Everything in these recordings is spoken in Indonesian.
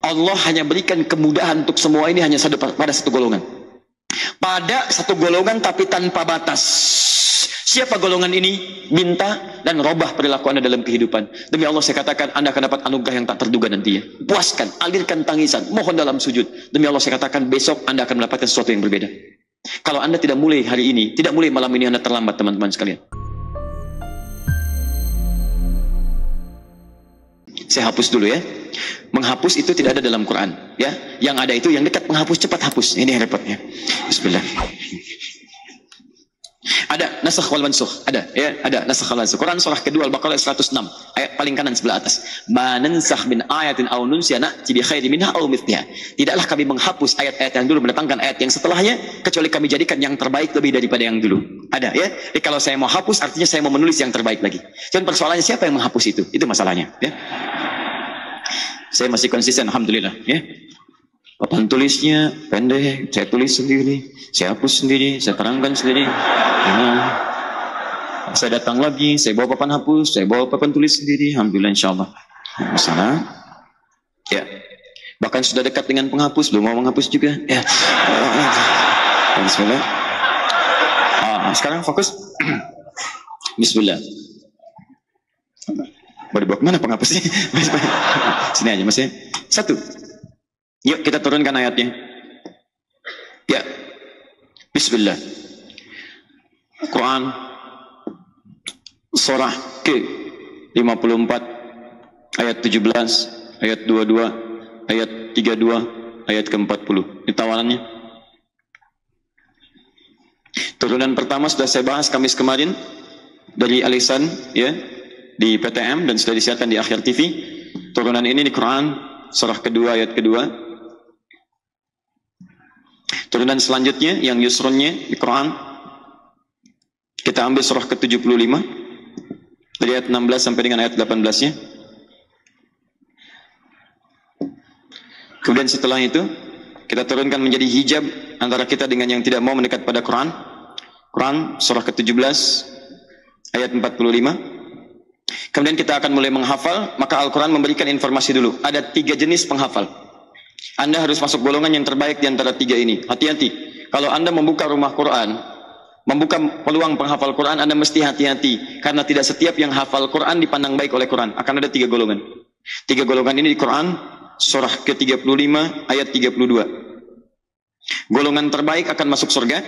Allah hanya berikan kemudahan untuk semua ini hanya pada satu golongan. Pada satu golongan tapi tanpa batas. Siapa golongan ini? Minta dan robah perilaku Anda dalam kehidupan. Demi Allah saya katakan Anda akan dapat anugerah yang tak terduga nantinya. Puaskan, alirkan tangisan, mohon dalam sujud. Demi Allah saya katakan besok Anda akan mendapatkan sesuatu yang berbeda. Kalau Anda tidak mulai hari ini, tidak mulai malam ini, Anda terlambat teman-teman sekalian. Saya hapus dulu ya. Menghapus itu tidak ada dalam Quran ya. Yang ada itu yang dekat menghapus, cepat hapus. Ini repotnya. Bismillah. Ada nasakh wal mansukh, ada ya, ada nasakh wal mansukh. Quran surah kedua Al-Baqarah 106 ayat paling kanan sebelah atas. Ma nansakh min ayatin aw nunsiha na'ti bi khairin minha aw mithliha. Tidaklah kami menghapus ayat-ayat yang dulu mendatangkan ayat yang setelahnya kecuali kami jadikan yang terbaik lebih daripada yang dulu. Ada ya. Jadi kalau saya mau hapus artinya saya mau menulis yang terbaik lagi. Cuman persoalannya siapa yang menghapus itu? Itu masalahnya ya. Saya masih konsisten alhamdulillah ya. Papan tulisnya pendek, saya tulis sendiri, saya hapus sendiri, saya terangkan sendiri. Saya datang lagi, saya bawa papan hapus, saya bawa papan tulis sendiri. Alhamdulillah insyaallah. Masalah. Ya. Bahkan sudah dekat dengan penghapus, belum mau menghapus juga. Ya. Bismillah. Sekarang fokus. Bismillah. Mau dibawa kemana penghapusnya? Sini aja mas ya. Satu. Yuk kita turunkan ayatnya. Ya. Bismillah. Quran surah ke-54 ayat 17, ayat 22, ayat 32, ayat ke-40. Ini tawarannya. Turunan pertama sudah saya bahas Kamis kemarin dari Alisan ya di PTM dan sudah disiarkan di Akhir TV. Turunan ini di Quran surah kedua ayat kedua. Turunan selanjutnya yang yusrunnya di Quran kita ambil surah ke-75 dari ayat 16 sampai dengan ayat 18-nya. Kemudian setelah itu kita turunkan menjadi hijab antara kita dengan yang tidak mau mendekat pada Quran. Quran surah ke-17 ayat 45. Kemudian kita akan mulai menghafal, maka Al-Quran memberikan informasi dulu. Ada 3 jenis penghafal. Anda harus masuk golongan yang terbaik di antara 3 ini. Hati-hati. Kalau Anda membuka rumah Quran, membuka peluang penghafal Quran, Anda mesti hati-hati. Karena tidak setiap yang hafal Quran dipandang baik oleh Quran. Akan ada 3 golongan. 3 golongan ini di Quran, surah ke-35, ayat 32. Golongan terbaik akan masuk surga.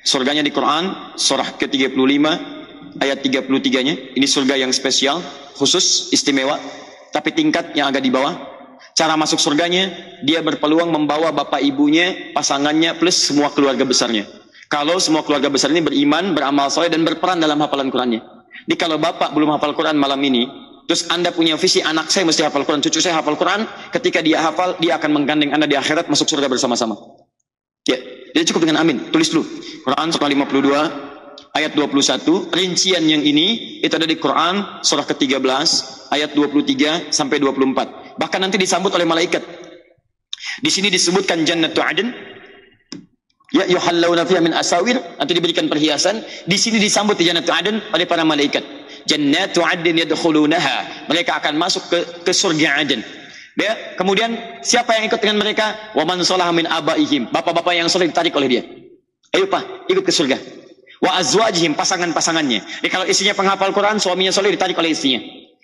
Surganya di Quran, surah ke-35, ayat 33-nya. Ini surga yang spesial, khusus, istimewa. Tapi tingkat yang agak di bawah. Cara masuk surganya, dia berpeluang membawa bapak ibunya, pasangannya, plus semua keluarga besarnya. Kalau semua keluarga besar ini beriman, beramal soleh dan berperan dalam hafalan Qurannya. Jadi kalau bapak belum hafal Quran malam ini, terus Anda punya visi anak saya mesti hafal Quran, cucu saya hafal Quran, ketika dia hafal, dia akan menggandeng Anda di akhirat masuk surga bersama-sama. Ya, jadi cukup dengan amin. Tulis dulu. Quran surah 52 ayat 21. Rincian yang ini itu ada di Quran surah ke-13 ayat 23 sampai 24. Bahkan nanti disambut oleh malaikat. Di sini disebutkan jannatu adn. Ya yuhallawna fiha min asawir, nanti diberikan perhiasan. Di sini disambut di jannatu adn oleh para malaikat. Jannatu adn yadkhulunaha. Mereka akan masuk ke surga Aden. Ya, kemudian siapa yang ikut dengan mereka? Wa man shalaha min abaihim. Bapak-bapak yang soleh ditarik oleh dia. Ayo Pak, ikut ke surga. Wa azwajihim, pasangan-pasangannya. Jadi kalau istrinya penghafal Quran, suaminya soleh ditarik oleh istrinya.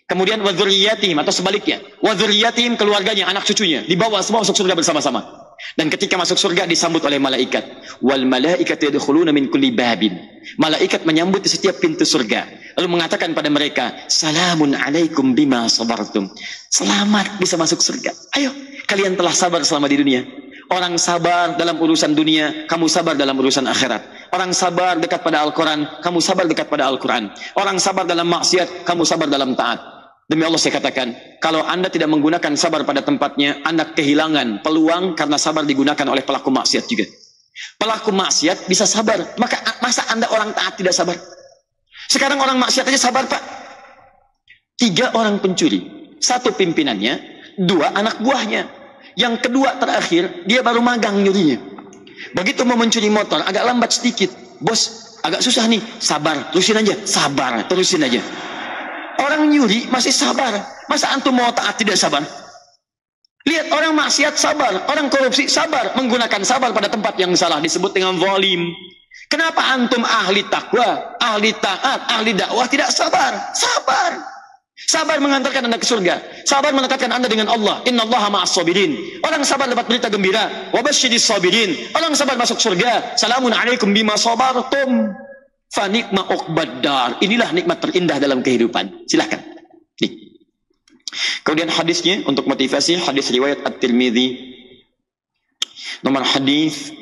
Kemudian wa dzurriyyatihim atau sebaliknya. Wa dzurriyyatihim, keluarganya, anak cucunya, dibawa semua masuk surga bersama-sama. Dan ketika masuk surga disambut oleh malaikat. Wal malaikatu yadkhuluna min kulli babin. Malaikat menyambut di setiap pintu surga. Lalu mengatakan pada mereka, "Salamun alaikum bima sabartum." Selamat bisa masuk surga. Ayo, kalian telah sabar selama di dunia. Orang sabar dalam urusan dunia, kamu sabar dalam urusan akhirat. Orang sabar dekat pada Al-Quran, kamu sabar dekat pada Al-Quran. Orang sabar dalam maksiat, kamu sabar dalam taat. Demi Allah saya katakan, kalau Anda tidak menggunakan sabar pada tempatnya, Anda kehilangan peluang karena sabar digunakan oleh pelaku maksiat juga. Pelaku maksiat bisa sabar, masa Anda orang taat tidak sabar? Sekarang orang maksiat aja sabar Pak. 3 orang pencuri, 1 pimpinannya, 2 anak buahnya. Yang kedua terakhir, dia baru magang nyurinya. Begitu mau mencuri motor, agak lambat sedikit. Bos, agak susah nih. Sabar, terusin aja. Sabar, terusin aja. Orang nyuri masih sabar. Masa antum mau taat tidak sabar? Lihat orang maksiat sabar, orang korupsi sabar, menggunakan sabar pada tempat yang salah disebut dengan zalim. Kenapa antum ahli takwa, ahli taat, ahli dakwah tidak sabar? Sabar. Sabar mengantarkan Anda ke surga. Sabar mendekatkan Anda dengan Allah. Innallaha ma'as sabirin. Orang sabar dapat berita gembira. Wa basyyiris sabirin. Orang sabar masuk surga. Salamun alaikum bima sabartum. Fa ni'ma uqbad dar. Inilah nikmat terindah dalam kehidupan. Silakan. Nih. Kemudian hadisnya untuk motivasi, hadis riwayat At-Tirmidzi nomor hadis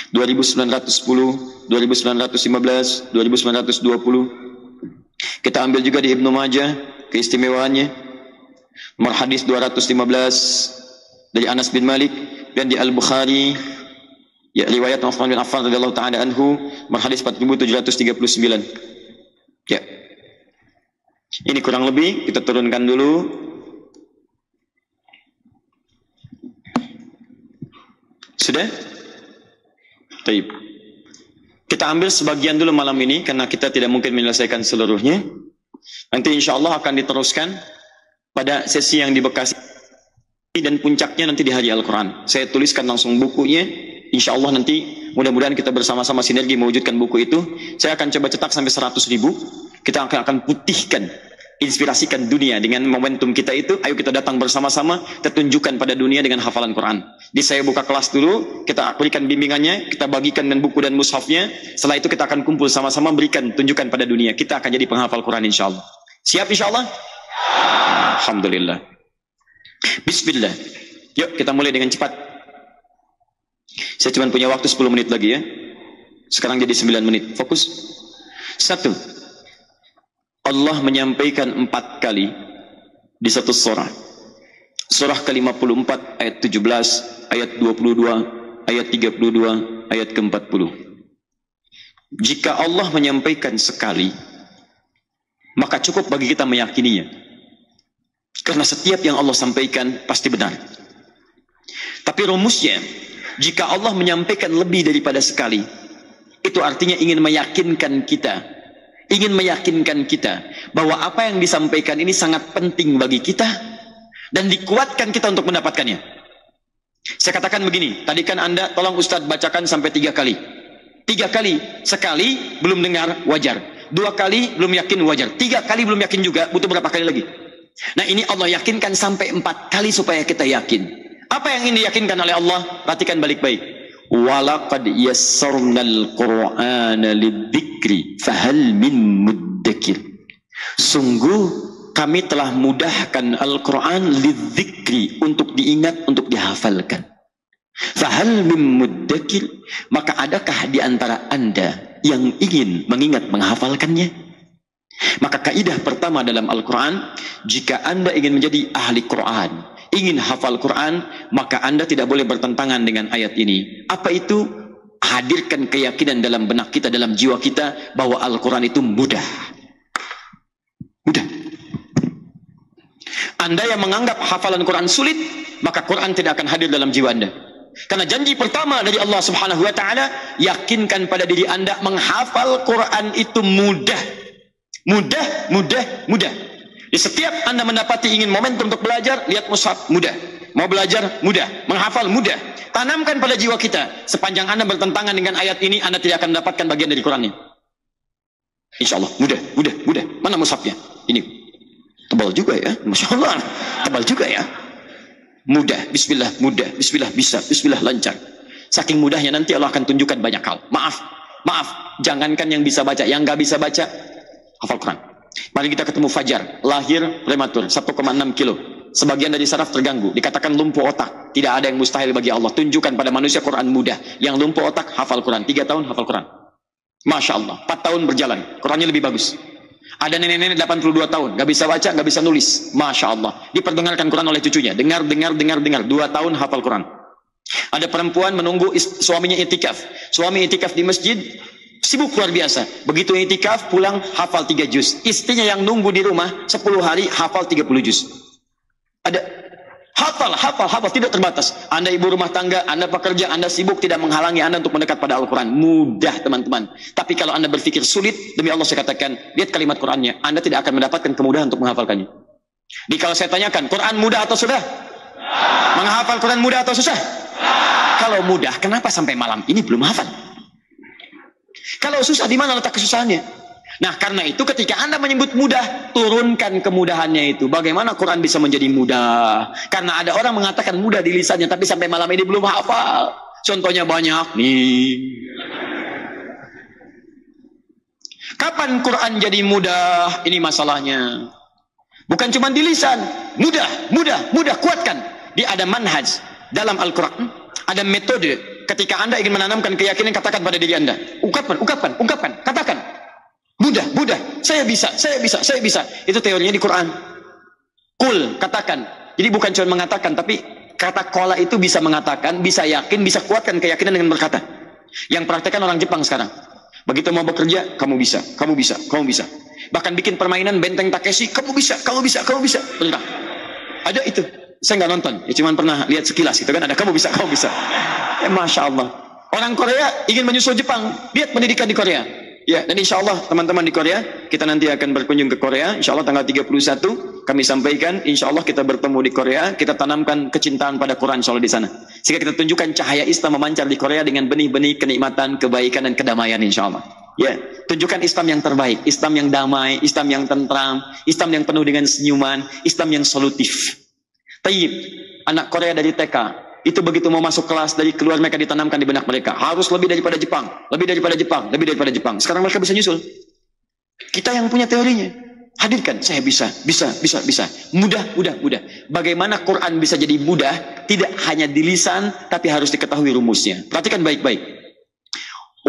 2910, 2915, 2920. Kita ambil juga di Ibnu Majah keistimewaannya nomor hadis 215 dari Anas bin Malik, dan di Al-Bukhari ya riwayat Utsman bin Affan radhiyallahu taala anhu nomor hadis 4739. Ya. Ini kurang lebih kita turunkan dulu. Sudah? Baik. Kita ambil sebagian dulu malam ini karena kita tidak mungkin menyelesaikan seluruhnya. Nanti insya Allah akan diteruskan pada sesi yang di Bekasi dan puncaknya nanti di hari Al-Quran. Saya tuliskan langsung bukunya. Insya Allah nanti mudah-mudahan kita bersama-sama sinergi mewujudkan buku itu. Saya akan coba cetak sampai 100.000. Kita akan putihkan, inspirasikan dunia dengan momentum kita itu. Ayo kita datang bersama-sama, kita tunjukkan pada dunia dengan hafalan Quran. Di saya buka kelas dulu, kita berikan bimbingannya, kita bagikan dengan buku dan mushafnya. Setelah itu kita akan kumpul sama-sama berikan, tunjukkan pada dunia. Kita akan jadi penghafal Quran insya Allah. Siap insya Allah? Alhamdulillah. Bismillah. Yuk kita mulai dengan cepat. Saya cuma punya waktu 10 menit lagi ya. Sekarang jadi 9 menit. Fokus. 1. Allah menyampaikan 4 kali di satu surah. Surah ke-54 ayat 17, ayat 22, ayat 32, ayat ke-40. Jika Allah menyampaikan sekali, maka cukup bagi kita meyakininya. Karena setiap yang Allah sampaikan pasti benar. Tapi rumusnya, jika Allah menyampaikan lebih daripada sekali, itu artinya ingin meyakinkan kita bahwa apa yang disampaikan ini sangat penting bagi kita dan dikuatkan kita untuk mendapatkannya. Saya katakan begini, tadi kan Anda tolong Ustadz bacakan sampai 3 kali. 3 kali, sekali belum dengar wajar, 2 kali belum yakin wajar, 3 kali belum yakin juga, butuh berapa kali lagi? Nah ini Allah yakinkan sampai 4 kali supaya kita yakin. Apa yang ingin diyakinkan oleh Allah? Perhatikan baik-baik. Walaqad yassarnal Qur'ana lidzikri fahal min muddakir. Sungguh kami telah mudahkan Al-Quran lidzikri, untuk diingat, untuk dihafalkan. Fahal min muddakir, maka adakah di antara Anda yang ingin mengingat menghafalkannya? Maka kaidah pertama dalam Al-Quran, jika Anda ingin menjadi ahli Quran, ingin hafal Quran, maka Anda tidak boleh bertentangan dengan ayat ini. Apa itu? Hadirkan keyakinan dalam benak kita, dalam jiwa kita, bahwa Al-Quran itu mudah. Mudah. Anda yang menganggap hafalan Quran sulit, maka Quran tidak akan hadir dalam jiwa Anda. Karena janji pertama dari Allah Subhanahu wa Ta'ala, yakinkan pada diri Anda menghafal Quran itu mudah. Mudah, mudah, mudah. Di setiap Anda mendapati ingin momentum untuk belajar, lihat mushaf, mudah. Mau belajar, mudah. Menghafal, mudah. Tanamkan pada jiwa kita. Sepanjang Anda bertentangan dengan ayat ini, Anda tidak akan mendapatkan bagian dari Qurannya. Insya Allah, mudah, mudah, mudah. Mana mushafnya? Ini tebal juga ya, Masya Allah. Tebal juga ya. Mudah, bismillah, mudah. Bismillah, bisa. Bismillah, lancar. Saking mudahnya nanti Allah akan tunjukkan banyak hal. Maaf. Jangankan yang bisa baca, yang nggak bisa baca, hafal Quran. Mari kita ketemu Fajar, lahir prematur, 1,6 kilo. Sebagian dari saraf terganggu, dikatakan lumpuh otak. Tidak ada yang mustahil bagi Allah. Tunjukkan pada manusia Quran mudah. Yang lumpuh otak, hafal Quran. 3 tahun, hafal Quran. Masya Allah, 4 tahun berjalan, Qurannya lebih bagus. Ada nenek-nenek 82 tahun, gak bisa baca, gak bisa nulis. Masya Allah, diperdengarkan Quran oleh cucunya. Dengar, 2 tahun hafal Quran. Ada perempuan menunggu suaminya itikaf. Suami itikaf di masjid, sibuk luar biasa. Begitu itikaf pulang hafal 3 juz. Istrinya yang nunggu di rumah 10 hari hafal 30 juz. Ada hafal tidak terbatas. Anda ibu rumah tangga, Anda pekerja, Anda sibuk, tidak menghalangi Anda untuk mendekat pada Al-Quran. Mudah teman-teman. Tapi kalau Anda berpikir sulit, demi Allah saya katakan, lihat kalimat Qurannya, Anda tidak akan mendapatkan kemudahan untuk menghafalkannya. Kalau saya tanyakan, Quran mudah atau sudah? Menghafal Quran mudah atau susah? Kalau mudah, kenapa sampai malam ini belum hafal? Kalau susah, di mana letak kesusahannya? Nah, karena itu ketika Anda menyebut mudah, turunkan kemudahannya itu. Bagaimana Quran bisa menjadi mudah? Karena ada orang mengatakan mudah di lisannya, tapi sampai malam ini belum hafal. Contohnya banyak nih. Kapan Quran jadi mudah? Ini masalahnya. Bukan cuma di lisan. Mudah, kuatkan. Dia ada manhaj dalam Al-Quran. Ada metode. Ketika Anda ingin menanamkan keyakinan, katakan pada diri Anda. Ungkapkan. Katakan. Mudah. Saya bisa. Itu teorinya di Quran. Qul, katakan. Jadi bukan cuma mengatakan, tapi kata qala itu bisa mengatakan, bisa yakin, bisa kuatkan keyakinan dengan berkata. Yang praktekkan orang Jepang sekarang. Begitu mau bekerja, kamu bisa. Bahkan bikin permainan benteng Takeshi, kamu bisa. Benar. Ada itu. Saya nggak nonton, ya cuman pernah lihat sekilas gitu kan, ada kamu bisa. Masya Allah. Orang Korea ingin menyusul Jepang, lihat pendidikan di Korea. Ya, dan insya Allah teman-teman di Korea, kita nanti akan berkunjung ke Korea. Insya Allah tanggal 31 kami sampaikan. Insya Allah kita bertemu di Korea, kita tanamkan kecintaan pada Quran insya Allah di sana. Sehingga kita tunjukkan cahaya Islam memancar di Korea dengan benih-benih kenikmatan, kebaikan dan kedamaian insya Allah. Ya, tunjukkan Islam yang terbaik, Islam yang damai, Islam yang tentram, Islam yang penuh dengan senyuman, Islam yang solutif. Tayyib, anak Korea dari TK. Itu begitu mau masuk kelas, dari keluar mereka ditanamkan di benak mereka. Harus lebih daripada Jepang. Sekarang mereka bisa nyusul. Kita yang punya teorinya. Hadirkan, saya bisa. Mudah. Bagaimana Quran bisa jadi mudah? Tidak hanya di lisan, tapi harus diketahui rumusnya. Perhatikan baik-baik.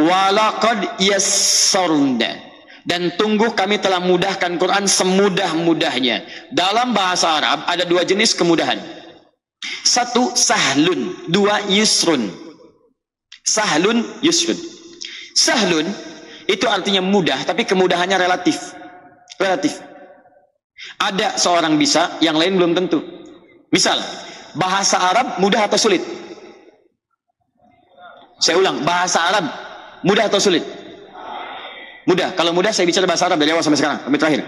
Walaqad yassarna. Dan tunggu kami telah mudahkan Quran semudah-mudahnya. Dalam bahasa Arab ada dua jenis kemudahan. Satu sahlun, dua yusrun. Sahlun, yusrun. Sahlun itu artinya mudah, tapi kemudahannya relatif. Ada seorang bisa, yang lain belum tentu. Misal, bahasa Arab mudah atau sulit? Saya ulang, bahasa Arab mudah atau sulit? Mudah. Kalau mudah saya bicara bahasa Arab dari awal sampai sekarang, sampai terakhir.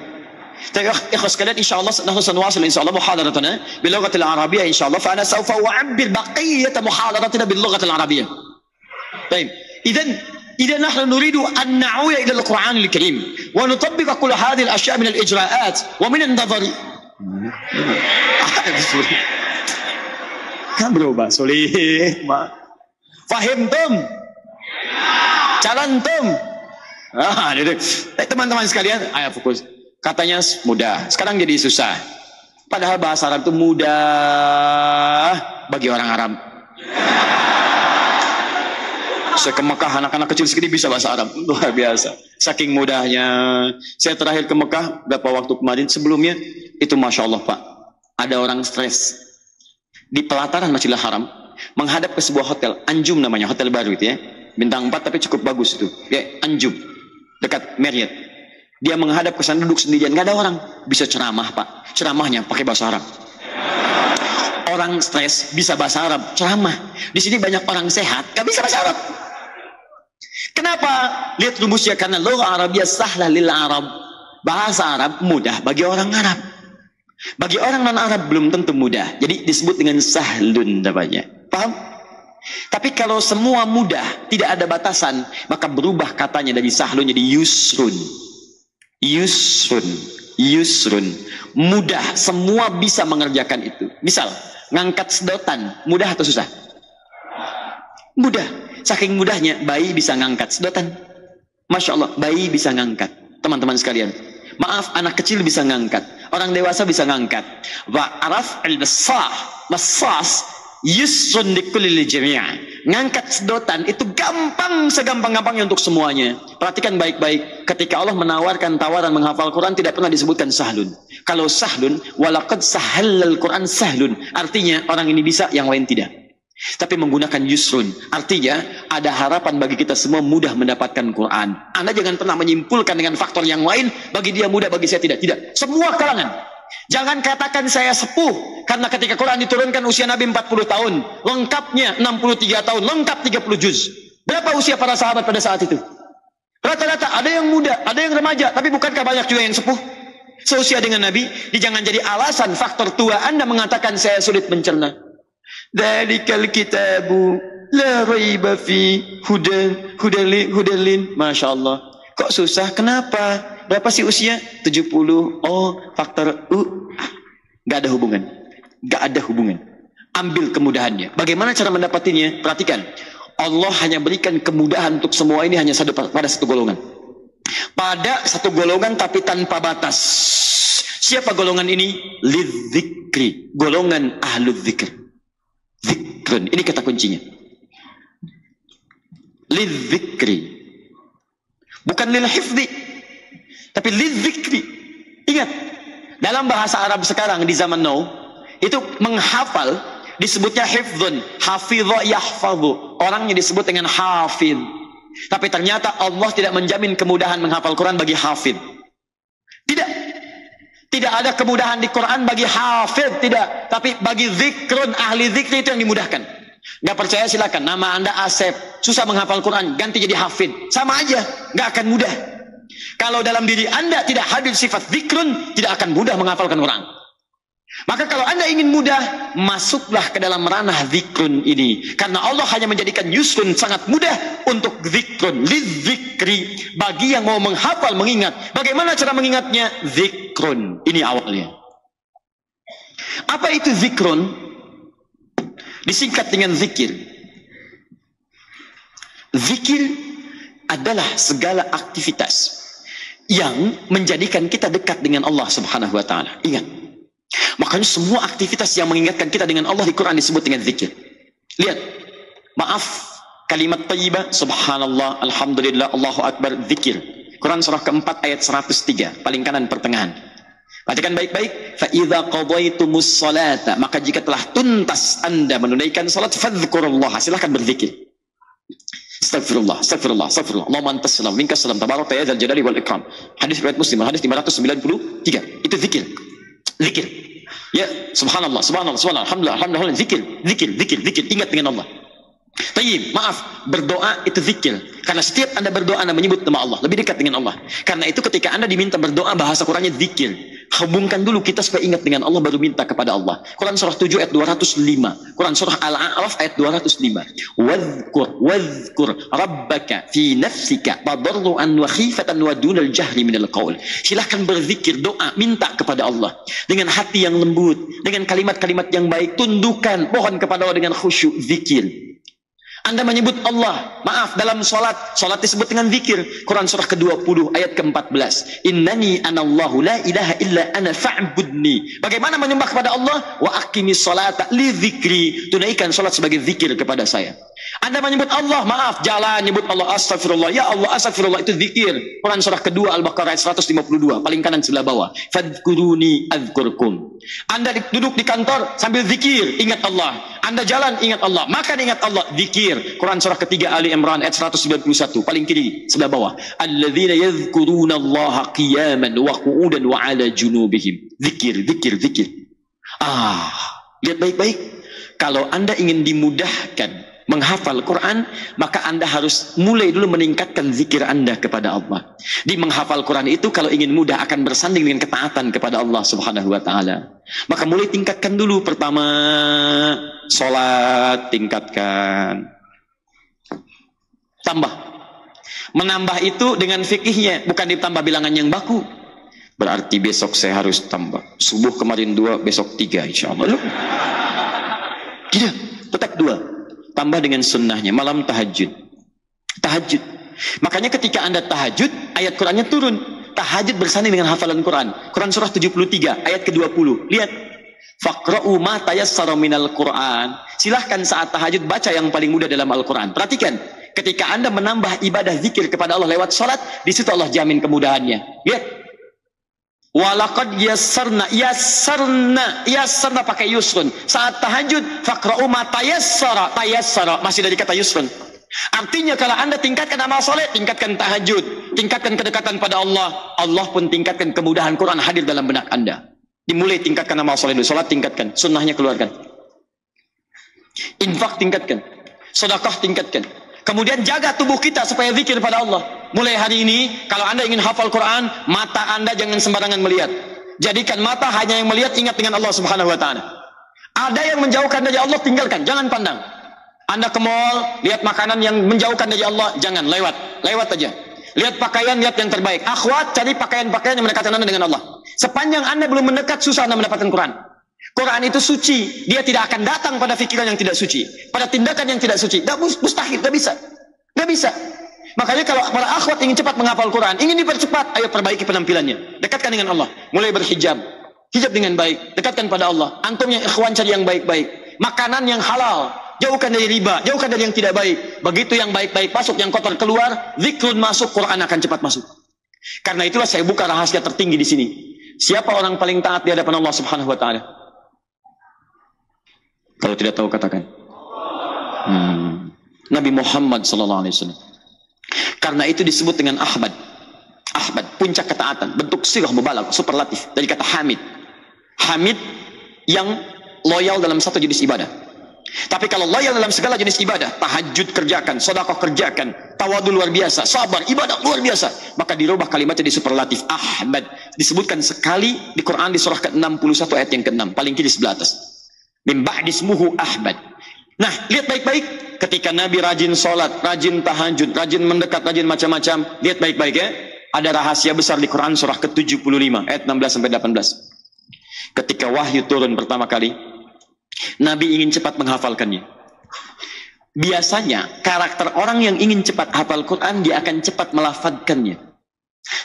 Ikhwas sekalian, insyaallah nahnu sanwasil insyaallah muhadaratana bil lughati al arabiyyah insyaallah, fa ana sawfa u'abbir baqiyat muhadaratina bil lughati al arabiyyah. Baik. إذا نحن نريد أن نعود إلى القرآن الكريم ونطبق كل هذه الأشياء من الإجراءات ومن النظر. Kan berubah sulit, fahimtum? Jalantum? Teman-teman sekalian, ayo fokus. Katanya mudah, sekarang jadi susah. Padahal bahasa Arab itu mudah bagi orang Arab. Saya ke Mekah, anak-anak kecil segini bisa bahasa Arab, luar biasa. Saking mudahnya. Saya terakhir ke Mekah beberapa waktu kemarin, sebelumnya itu Masya Allah Pak, ada orang stres di pelataran Masjidil Haram, menghadap ke sebuah hotel, Anjum namanya, hotel baru itu ya, bintang 4 tapi cukup bagus itu ya, Anjum, dekat Marriott. Dia menghadap ke sana, duduk sendirian, nggak ada orang. Bisa ceramah Pak, ceramahnya pakai bahasa Arab. Orang stres bisa bahasa Arab, ceramah. Di sini banyak orang sehat, nggak bisa bahasa Arab. Kenapa? Lihat rumusnya, karena lugha Arabiyah sahlah lil Arab. Bahasa Arab mudah bagi orang Arab. Bagi orang non-Arab belum tentu mudah. Jadi disebut dengan sahlun namanya. Paham? Tapi kalau semua mudah, tidak ada batasan, maka berubah katanya dari sahlun jadi yusrun. Yusrun. Mudah, semua bisa mengerjakan itu. Misal, ngangkat sedotan, mudah atau susah? Mudah. Saking mudahnya, bayi bisa ngangkat sedotan. Masya Allah, bayi bisa ngangkat. Teman-teman sekalian, maaf, anak kecil bisa ngangkat, orang dewasa bisa ngangkat. Wa'araf al-massas yusrun likulli jami'a. Ngangkat sedotan itu gampang, segampang-gampangnya untuk semuanya. Perhatikan baik-baik, ketika Allah menawarkan tawaran menghafal Quran tidak pernah disebutkan sahlun. Kalau sahlun, walaqad sahhalal Quran sahlun, artinya orang ini bisa, yang lain tidak. Tapi menggunakan yusrun, artinya ada harapan bagi kita semua mudah mendapatkan Quran. Anda jangan pernah menyimpulkan dengan faktor yang lain, bagi dia mudah, bagi saya tidak. Tidak, semua kalangan. Jangan katakan saya sepuh, karena ketika Quran diturunkan usia Nabi 40 tahun, lengkapnya 63 tahun, lengkap 30 juz. Berapa usia para sahabat pada saat itu? Rata-rata ada yang muda, ada yang remaja, tapi bukankah banyak juga yang sepuh? Seusia dengan Nabi, jangan jadi alasan faktor tua Anda mengatakan saya sulit mencerna. Dzalikal kitabu la raiba fi hudalin. Masya Allah. Kok susah? Kenapa? Berapa sih usia? 70. Oh, faktor Gak ada hubungan. Gak ada hubungan. Ambil kemudahannya. Bagaimana cara mendapatinya? Perhatikan. Allah hanya berikan kemudahan untuk semua ini hanya pada satu golongan. Pada satu golongan tapi tanpa batas. Siapa golongan ini? Lidzikri. Golongan ahlu dzikr. Zikrun. Ini kata kuncinya. Lidzikri. Bukan lil hifzi. Tapi lidzikri. Ingat. Dalam bahasa Arab sekarang di zaman now. Itu menghafal. Disebutnya hifdzun. Hafidha yahfadhu. Orangnya disebut dengan hafidh. Tapi ternyata Allah tidak menjamin kemudahan menghafal Quran bagi hafidh. Tidak. Tidak ada kemudahan di Quran bagi hafidh. Tidak. Tapi bagi zikrun, ahli zikri itu yang dimudahkan. Gak percaya silakan. Nama Anda Asep. Susah menghafal Quran. Ganti jadi hafidh. Sama aja. Gak akan mudah. Kalau dalam diri Anda tidak hadir sifat zikrun, tidak akan mudah menghafalkan Quran. Maka kalau Anda ingin mudah, masuklah ke dalam ranah zikrun ini. Karena Allah hanya menjadikan yusrun sangat mudah untuk zikrun. Lidzikri. Bagi yang mau menghafal, mengingat. Bagaimana cara mengingatnya? Zikrun. Ini awalnya. Apa itu zikrun? Disingkat dengan zikir. Zikir adalah segala aktivitas yang menjadikan kita dekat dengan Allah Subhanahu wa ta'ala. Ingat. Makanya semua aktivitas yang mengingatkan kita dengan Allah di Quran disebut dengan zikir. Lihat. Maaf. Kalimat tayyibah. Subhanallah. Alhamdulillah. Allahu Akbar. Zikir. Quran surah keempat ayat 103. Paling kanan pertengahan. Perhatikan baik-baik. فَإِذَا قَضَيْتُمُ الصَّلَاةَ. Maka jika telah tuntas Anda menunaikan salat. فَذْكُرُوا Silahkan berzikir. Astagfirullah, astagfirullah, astagfirullah. Allahumma antas salam, minkas salam, tabarakta ya dzal jalali wal ikram. Hadis riwayat Muslim, hadis 593. Itu zikir. Zikir. Ya, subhanallah, subhanallah, subhanallah, alhamdulillah, alhamdulillah, zikir, zikir, zikir, zikir. Ingat dengan Allah. Tayyib, maaf, berdoa itu zikir. Karena setiap Anda berdoa Anda menyebut nama Allah, lebih dekat dengan Allah. Karena itu ketika Anda diminta berdoa bahasa Qurannya zikir. Hubungkan dulu kita supaya ingat dengan Allah baru minta kepada Allah. Quran surah 7 ayat 205. Quran surah Al-A'raf ayat 205. Wadhkur rabbaka fi nafsika tadarruan wa khifatan wa dunal jahri minal qaul. Silahkan berzikir, doa, minta kepada Allah dengan hati yang lembut, dengan kalimat-kalimat yang baik, tundukkan, mohon kepada Allah dengan khusyuk, zikir. Anda menyebut Allah, maaf, dalam salat disebut dengan zikir. Quran surah ke-20 ayat ke-14. Innani anallahu la ilaha illa ana fa'budni. Bagaimana menyembah kepada Allah? Wa aqimis salata li dzikri. Tunaikan salat sebagai zikir kepada saya. Anda menyebut Allah, maaf, jalan nyebut Allah, astagfirullah, ya Allah, astagfirullah, itu zikir. Quran surah kedua Al-Baqarah ayat 152, paling kanan sebelah bawah. Fadhkuruni adzkurkum. Anda duduk di kantor sambil zikir, ingat Allah. Anda jalan, ingat Allah. Makan, ingat Allah, zikir. Quran surah ketiga Ali Imran ayat 191, paling kiri sebelah bawah. Alladzina yadhkuruna Allah qiyaman wa qu'udan wa 'ala junubihim. Zikir, zikir, zikir. Lihat baik-baik. Kalau Anda ingin dimudahkan menghafal Quran, maka Anda harus mulai dulu meningkatkan zikir Anda kepada Allah. Di menghafal Quran itu kalau ingin mudah akan bersanding dengan ketaatan kepada Allah Subhanahu wa ta'ala. Maka mulai tingkatkan dulu. Pertama, sholat tingkatkan. Tambah. Menambah itu dengan fikihnya, bukan ditambah bilangan yang baku. Berarti besok saya harus tambah. Subuh kemarin 2, besok 3 insya Allah. Tidak, tetap 2. Tambah dengan sunnahnya, malam tahajud. Tahajud. Makanya ketika Anda tahajud, ayat Qurannya turun. Tahajud bersanding dengan hafalan Quran. Quran surah 73, ayat ke-20. Lihat. Faqra'u ma tayassara minal Quran. Silahkan saat tahajud baca yang paling mudah dalam Al-Quran. Perhatikan. Ketika Anda menambah ibadah zikir kepada Allah lewat salat, di situ Allah jamin kemudahannya. Lihat. Walaqad yassarna pakai yusrun. Saat tahajud faqra'u ma tayassara masih dari kata yusrun. Artinya kalau Anda tingkatkan amal soleh, tingkatkan tahajud, tingkatkan kedekatan pada Allah, Allah pun tingkatkan kemudahan Quran hadir dalam benak Anda. Dimulai tingkatkan amal soleh dulu, salat tingkatkan, sunnahnya keluarkan. Infak tingkatkan, sedekah tingkatkan. Kemudian jaga tubuh kita supaya zikir pada Allah. Mulai hari ini, kalau Anda ingin hafal Quran, mata Anda jangan sembarangan melihat. Jadikan mata hanya yang melihat, ingat dengan Allah Subhanahu wa taala. Ada yang menjauhkan dari Allah, tinggalkan, jangan pandang. Anda ke mall, lihat makanan yang menjauhkan dari Allah, jangan, lewat aja. Lihat pakaian, lihat yang terbaik. Akhwat, cari pakaian-pakaian yang mendekatkan Anda dengan Allah. Sepanjang Anda belum mendekat, susah Anda mendapatkan Quran. Quran itu suci, dia tidak akan datang pada pikiran yang tidak suci, pada tindakan yang tidak suci. Mustahil, tidak bisa. Makanya kalau para akhwat ingin cepat menghafal Quran, ingin dipercepat, ayo perbaiki penampilannya, dekatkan dengan Allah, mulai berhijab, hijab dengan baik, dekatkan pada Allah. Antum yang ikhwan cari yang baik-baik, makanan yang halal, jauhkan dari riba, jauhkan dari yang tidak baik. Begitu yang baik-baik masuk, yang kotor keluar, zikrun masuk, Quran akan cepat masuk. Karena itulah saya buka rahasia tertinggi di sini. Siapa orang paling taat di hadapan Allah Subhanahu wa taala? Kalau tidak tahu katakan. Nabi Muhammad sallallahu alaihi wasallam. Karena itu disebut dengan Ahmad. Ahmad, puncak ketaatan, bentuk sirah mubalagh, superlatif dari kata Hamid. Hamid yang loyal dalam satu jenis ibadah. Tapi kalau loyal dalam segala jenis ibadah, tahajud kerjakan, sedekah kerjakan, tawadhu luar biasa, sabar, ibadah luar biasa, maka dirubah kalimatnya di superlatif. Ahmad disebutkan sekali di Quran di surah ke-61 ayat yang ke-6, paling kiri sebelah atas. Min ba'di ismuhu Ahmad. Nah, lihat baik-baik. Ketika Nabi rajin sholat, rajin tahajud, rajin mendekat, rajin macam-macam, lihat baik-baik ya. Ada rahasia besar di Quran surah ke-75 ayat 16 sampai 18. Ketika wahyu turun pertama kali, Nabi ingin cepat menghafalkannya. Biasanya karakter orang yang ingin cepat hafal Quran, dia akan cepat melafadzkannya.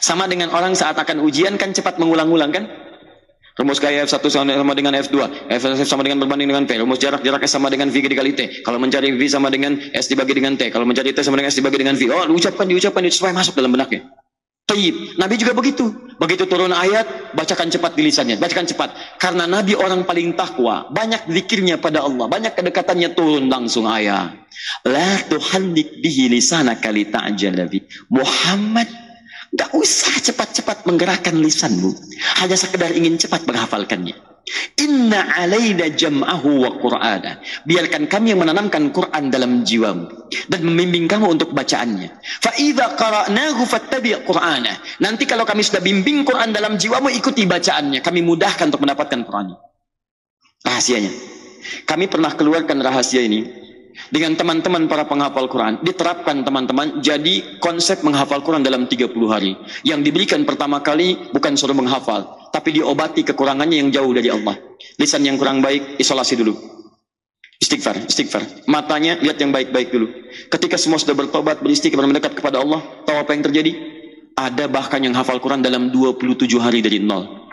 Sama dengan orang saat akan ujian kan cepat mengulang-ulang kan? Rumus KF 1 sama dengan F2, F sama dengan berbanding dengan P, rumus jarak S sama dengan V dikali T. Kalau mencari V sama dengan S dibagi dengan T, kalau mencari T sama dengan S dibagi dengan V. Oh, diucapkan itu supaya masuk dalam benaknya. Taib. Nabi juga begitu. Begitu turun ayat, bacakan cepat di lisannya, bacakan cepat. Karena Nabi orang paling takwa, banyak zikirnya pada Allah, banyak kedekatannya, turun langsung ayat. La tuhallik bihi lisanaka li ta'jala bi. Muhammad, gak usah cepat-cepat menggerakkan lisanmu, hanya sekedar ingin cepat menghafalkannya. Inna alaina jam'ahu wa qur'ana. Biarkan kami yang menanamkan Quran dalam jiwamu dan membimbing kamu untuk bacaannya. Fa idza qara'nahu fattabi' qur'ana. Nanti kalau kami sudah bimbing Quran dalam jiwamu, ikuti bacaannya. Kami mudahkan untuk mendapatkan Quran. Rahasianya. Kami pernah keluarkan rahasia ini dengan teman-teman para penghafal Quran. Diterapkan teman-teman, jadi konsep menghafal Quran dalam 30 hari. Yang diberikan pertama kali bukan suruh menghafal, tapi diobati kekurangannya yang jauh dari Allah. Lisan yang kurang baik, isolasi dulu. Istighfar. Matanya lihat yang baik-baik dulu. Ketika semua sudah bertobat, beristighfar, mendekat kepada Allah, tahu apa yang terjadi? Ada bahkan yang hafal Quran dalam 27 hari dari nol.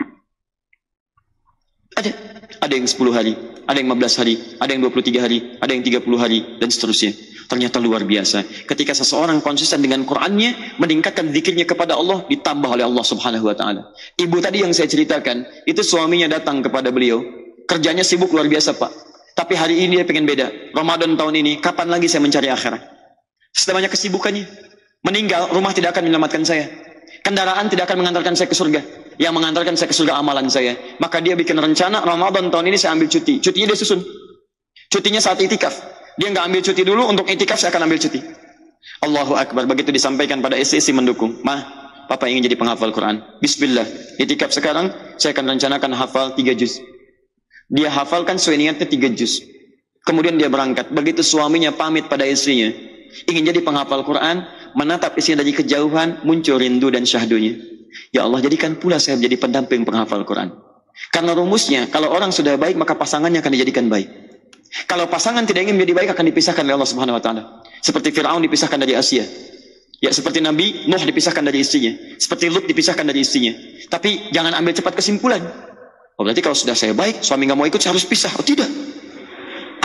Ada yang 10 hari, ada yang 15 hari, ada yang 23 hari, ada yang 30 hari, dan seterusnya. Ternyata luar biasa. Ketika seseorang konsisten dengan Qur'annya, meningkatkan zikirnya kepada Allah, ditambah oleh Allah Subhanahu wa taala. Ibu tadi yang saya ceritakan, itu suaminya datang kepada beliau, kerjanya sibuk luar biasa, Pak. Tapi hari ini dia pengen beda. Ramadan tahun ini, kapan lagi saya mencari akhirat? Setelah banyak kesibukannya, meninggal, rumah tidak akan menyelamatkan saya. Kendaraan tidak akan mengantarkan saya ke surga. Yang mengantarkan saya ke surga amalan saya. Maka dia bikin rencana, Ramadan tahun ini saya ambil cuti. Cutinya dia susun. Cutinya saat itikaf. Dia nggak ambil cuti dulu, untuk itikaf saya akan ambil cuti. Allahu Akbar. Begitu disampaikan pada istri mendukung. Mah, Papa ingin jadi penghafal Quran. Bismillah. Itikaf sekarang, saya akan rencanakan hafal 3 juz. Dia hafalkan sesuai niatnya 3 juz. Kemudian dia berangkat. Begitu suaminya pamit pada istrinya, ingin jadi penghafal Quran, menatap istrinya dari kejauhan, muncul rindu dan syahdunya. Ya Allah, jadikan pula saya menjadi pendamping penghafal Quran. Karena rumusnya, kalau orang sudah baik, maka pasangannya akan dijadikan baik. Kalau pasangan tidak ingin menjadi baik, akan dipisahkan oleh Allah Subhanahu wa taala. Seperti Firaun dipisahkan dari Asia. Ya, seperti Nabi Nuh dipisahkan dari istrinya. Seperti Lut dipisahkan dari istrinya. Tapi jangan ambil cepat kesimpulan. Oh, berarti kalau sudah saya baik, suami nggak mau ikut, saya harus pisah. Oh, tidak.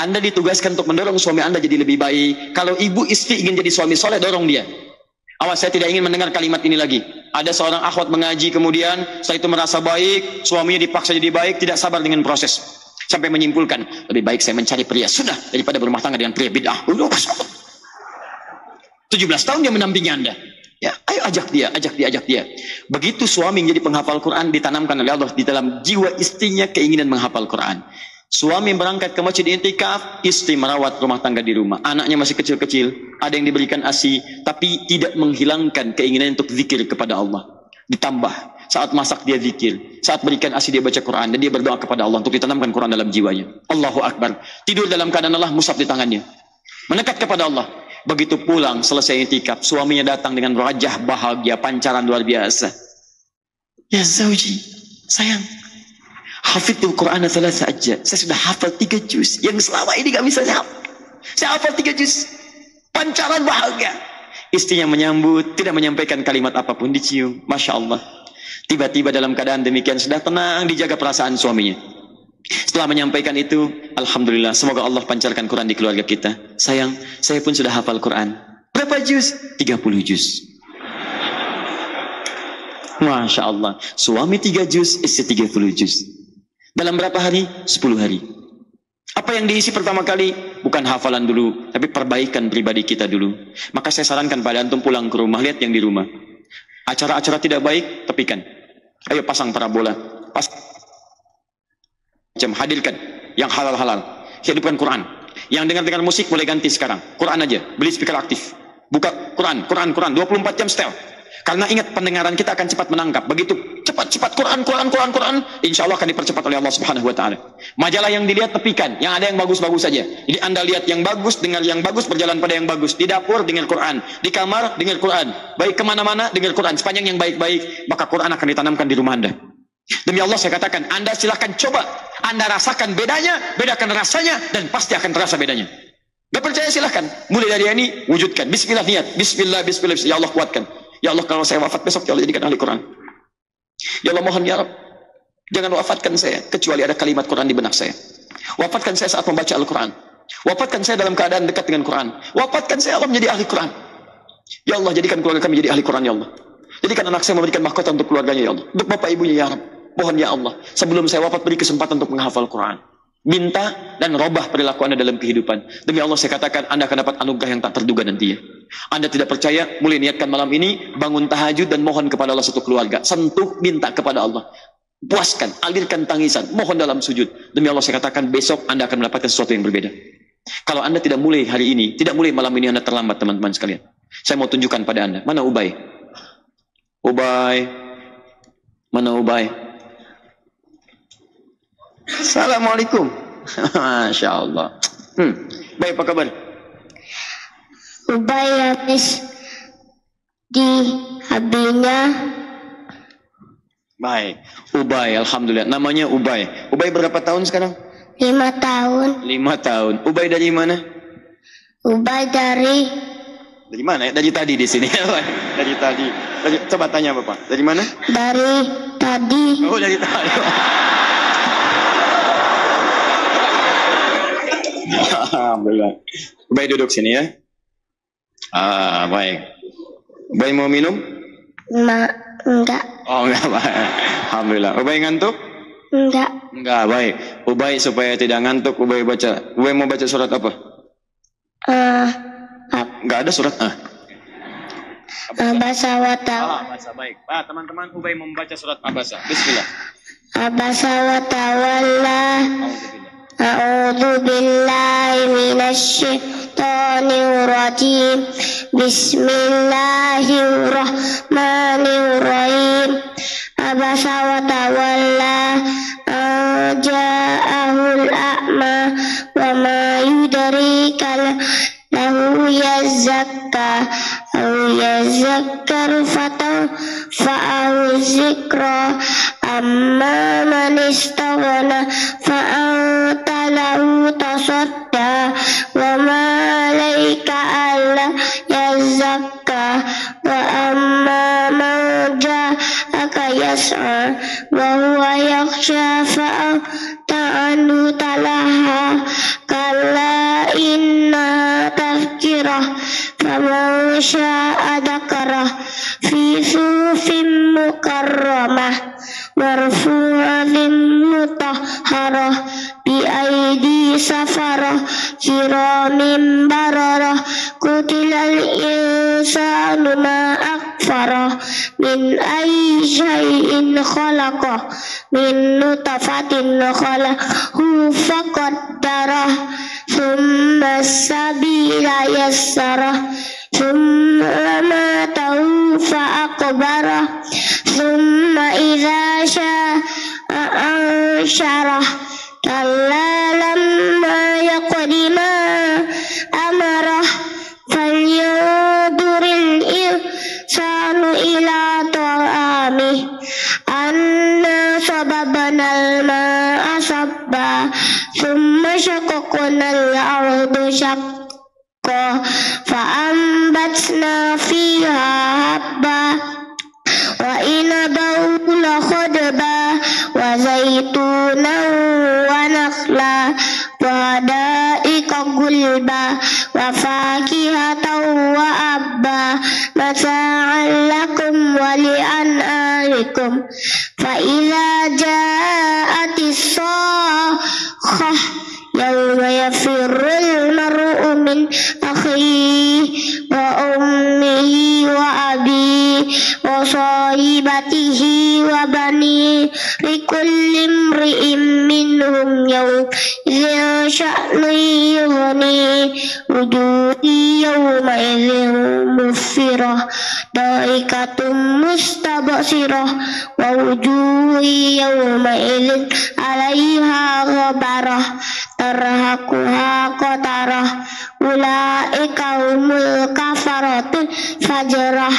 Anda ditugaskan untuk mendorong suami Anda jadi lebih baik. Kalau ibu istri ingin jadi suami soleh, dorong dia. Awas, saya tidak ingin mendengar kalimat ini lagi. Ada seorang akhwat mengaji, kemudian setelah itu merasa baik, suaminya dipaksa jadi baik, tidak sabar dengan proses. Sampai menyimpulkan, lebih baik saya mencari pria sunnah daripada berumah tangga dengan pria bid'ah. 17 tahun dia mendampingi Anda. Ya, ayo ajak dia. Begitu suami menjadi penghafal Quran, ditanamkan oleh Allah di dalam jiwa istrinya keinginan menghafal Quran. Suami berangkat ke masjid intikaf, istri merawat rumah tangga di rumah. Anaknya masih kecil-kecil, ada yang diberikan ASI, tapi tidak menghilangkan keinginan untuk zikir kepada Allah. Ditambah, Saat masak dia zikir, saat berikan ASI dia baca Quran, dan dia berdoa kepada Allah untuk ditanamkan Quran dalam jiwanya. Allahu Akbar. Tidur dalam keadaan Allah, mushaf di tangannya. Mendekat kepada Allah. Begitu pulang, selesai itikaf, suaminya datang dengan wajah bahagia, pancaran luar biasa. Ya Zawji, sayang, hafidhul Quran thalatha ajza. Saya sudah hafal 3 juz yang selama ini gak bisa saya hafal. Saya hafal 3 juz. Pancaran bahagia. Istrinya menyambut, tidak menyampaikan kalimat apapun, dicium. Masya Allah. Tiba-tiba dalam keadaan demikian sudah tenang, dijaga perasaan suaminya. Setelah menyampaikan itu, alhamdulillah, semoga Allah pancarkan Quran di keluarga kita. Sayang, saya pun sudah hafal Quran. Berapa juz? 30 juz. Masya Allah. Suami 3 juz, istri 30 juz. Dalam berapa hari? 10 hari. Apa yang diisi pertama kali? Bukan hafalan dulu, tapi perbaikan pribadi kita dulu. Maka saya sarankan pada antum pulang ke rumah, lihat yang di rumah. Acara-acara tidak baik, tepikan. Ayo pasang parabola. Hadirkan yang halal-halal. Hidupkan Quran. Yang dengar musik boleh ganti sekarang. Quran aja. Beli speaker aktif. Buka Quran. 24 jam setel. Karena ingat, pendengaran kita akan cepat menangkap. Begitu cepat Quran. Insya Allah akan dipercepat oleh Allah Subhanahu Wa Taala. Majalah yang dilihat tepikan. Yang ada yang bagus-bagus saja. Jadi Anda lihat yang bagus, dengar yang bagus, berjalan pada yang bagus. Di dapur dengar Quran. Di kamar dengar Quran. Baik kemana-mana dengar Quran. Sepanjang yang baik-baik, maka Quran akan ditanamkan di rumah Anda. Demi Allah saya katakan, Anda silahkan coba. Anda rasakan bedanya, bedakan rasanya, dan pasti akan terasa bedanya. Gak percaya silahkan. Mulai dari ini, wujudkan. Bismillah niat. Bismillah. Ya Allah kuatkan. Ya Allah, kalau saya wafat besok, ya Allah jadikan ahli Quran. Ya Allah, mohon ya Rabb, jangan wafatkan saya kecuali ada kalimat Quran di benak saya. Wafatkan saya saat membaca Al-Quran. Wafatkan saya dalam keadaan dekat dengan Quran. Wafatkan saya, Allah, menjadi ahli Quran. Ya Allah, jadikan keluarga kami jadi ahli Quran, ya Allah. Jadikan anak saya memberikan mahkota untuk keluarganya, ya Allah. Untuk bapak ibunya, ya Rabb. Mohon ya Allah, sebelum saya wafat beri kesempatan untuk menghafal Quran. Minta dan robah perilaku Anda dalam kehidupan. Demi Allah saya katakan, Anda akan dapat anugerah yang tak terduga nantinya. Anda tidak percaya, mulai niatkan malam ini, bangun tahajud dan mohon kepada Allah satu keluarga. Sentuh, minta kepada Allah. Puaskan, alirkan tangisan, mohon dalam sujud. Demi Allah saya katakan, besok Anda akan mendapatkan sesuatu yang berbeda. Kalau Anda tidak mulai hari ini, tidak mulai malam ini, Anda terlambat, teman-teman sekalian. Saya mau tunjukkan pada Anda. Mana Ubay? Mana Ubay? Assalamualaikum. Masya Allah. Baik, apa kabar? Ubay habis di habinya. Baik, Ubay, alhamdulillah. Namanya Ubay. Ubay berapa tahun sekarang? 5 tahun. 5 tahun. Ubay dari mana? Ubay dari mana ya? Dari tadi di sini. Dari tadi. Coba tanya Bapak. Dari mana? Dari tadi. Oh, dari tadi. Alhamdulillah. Ubay duduk sini ya. Baik. Ubay mau minum? Enggak. Oh, enggak, baik. Alhamdulillah. Ubay ngantuk? Enggak, baik. Ubay supaya tidak ngantuk, Ubay baca. Ubay mau baca surat apa? Enggak ada surat. Abasa wa tawalla. Abasa, baik. Teman-teman, Ubay membaca surat Abasa. Bismillah. Abasa wa tawalla. A'udzu billahi minasy syaithanir rajim. Bismillahirrahmanirrahim. Abasa wa tawalla ja'ahul a'ma wa ma yudrika lahu yazakka aw yazakkar fa'ahu zikra amma man istaghna fa'anta lahu tasadda wa ma alayka alla yazakka wa amma man ja'aka yas'a wa huwa yakhsha fa'anta anhu talaha kalla inna tafkirah faman sya'a dhakarah fi sufin mukarramah marfu'atin mutahharah bi aidi safarah kiramin bararah kutilal insanu ma akfarah min ayyi syai'in khalaqah min nutfatin khalaqahu faqaddarah thumma sabila yassarah thumma matahu fa'aqbarah thumma idza sya'a ansyarah kalla lamma yaqdi ma amarah falyanzuril insanu ila ta'amih anna sababnal ma'a sabba thumma shaqqaqnal arda shaqqa fa'ambatna fiha habba wa inaban la khadba wa zaitunan wa nakhla wa hada'iqa gulba wa fakihatan wa abba mata'an lakum wa li'an'amikum fa idza ja'atis sakhah yawma yafirrul mar'u min akhihi wa ummihi wa abihi wa sahibatihi wa bani likulli imri'in minhum yawma sya'nu yughni wujuhi yawma idzin musfirah daikatum mustabsirah wa wujuhi yawma idzin 'alaiha ghabarah tarhaquha qatarah ulaika humul kafaratul fajrah.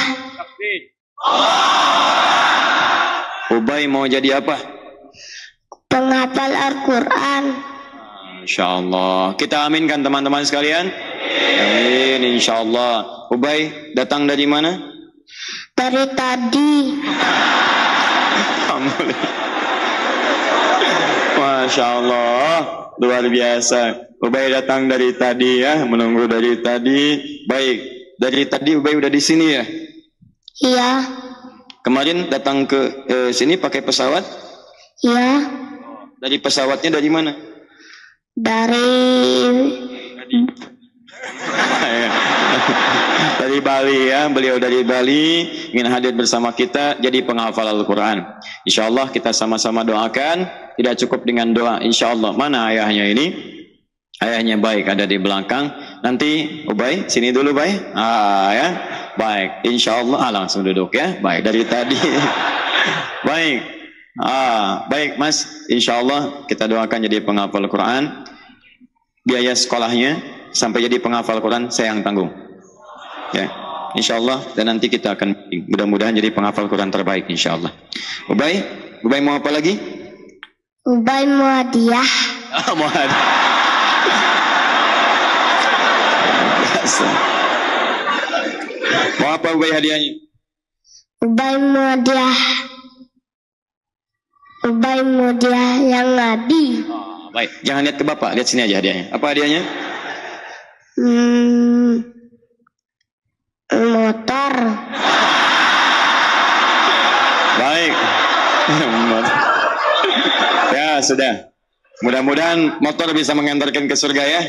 Ubay mau jadi apa? Penghafal Al-Quran. InsyaAllah. Kita aminkan teman-teman sekalian. Amin insyaallah. Ubay datang dari mana? Dari tadi. Alhamdulillah. Masya Allah, luar biasa. Ubay datang dari tadi ya, menunggu dari tadi. Baik, dari tadi Ubay udah di sini ya? Iya. Kemarin datang ke sini pakai pesawat? Iya. Dari pesawatnya dari mana? Dari Bali ya, beliau dari Bali ingin hadir bersama kita jadi penghafal Al-Quran. InsyaAllah kita sama-sama doakan. Tidak cukup dengan doa, InsyaAllah. Mana ayahnya ini? Ayahnya baik, ada di belakang. Nanti Ubay, sini dulu Bay. Ya, baik. InsyaAllah, langsung duduk ya. Baik, dari tadi. Baik. Baik Mas, InsyaAllah kita doakan jadi penghafal Quran. Biaya sekolahnya sampai jadi penghafal Quran saya yang tanggung. Ya, InsyaAllah. Dan nanti kita akan mudah-mudahan jadi penghafal Quran terbaik InsyaAllah. Ubay mau apa lagi? Ubay mau hadiah. Mau hadiah. Mau apa Ubay hadiahnya? Ubay mau hadiah. Ubay mau hadiah yang Nabi. Baik, jangan lihat ke Bapak, lihat sini aja hadiahnya. Apa hadiahnya? Motor. Baik. Ya, sudah. Mudah-mudahan motor bisa mengantarkan ke surga ya.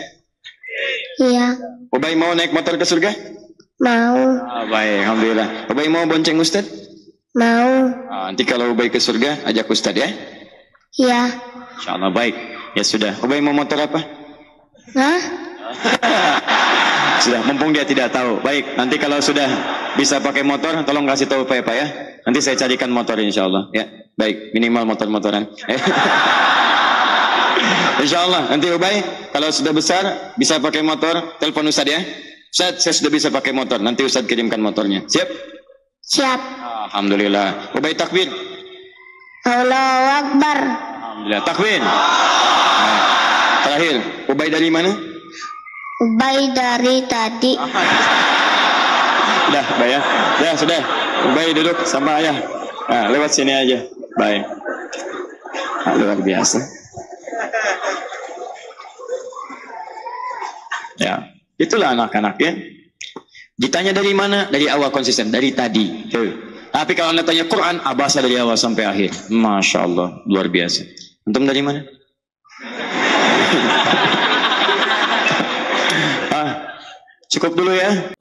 Iya. Ubay mau naik motor ke surga? Mau. Baik, alhamdulillah. Ubay mau bonceng Ustad? Mau. Nanti kalau Ubay ke surga, ajak Ustad ya. Iya. InsyaAllah baik. Ya sudah. Ubay mau motor apa? Hah? Sudah, mumpung dia tidak tahu. Baik, nanti kalau sudah bisa pakai motor, tolong kasih tahu Pak ya. Nanti saya carikan motor InsyaAllah. Ya, baik. Minimal motor-motoran. InsyaAllah. Nanti Ubay, kalau sudah besar, bisa pakai motor, telepon Ustad ya. Ustad, saya sudah bisa pakai motor. Nanti Ustad kirimkan motornya. Siap? Siap. Alhamdulillah. Ubay takbir. Allahu Akbar. Alhamdulillah. Takbir. Terakhir, Ubay dari mana? Ubay dari tadi. Dah, Bay ya. Ya, sudah. Ubay duduk sama ayah. Lewat sini aja. Baik. Luar biasa. Ya, itulah anak-anak ya. Ditanya dari mana? Dari awal konsisten, dari tadi. Tapi kalau anda tanya Quran, abasa dari awal sampai akhir. Masya Allah, luar biasa. Antum dari mana? Cukup dulu ya.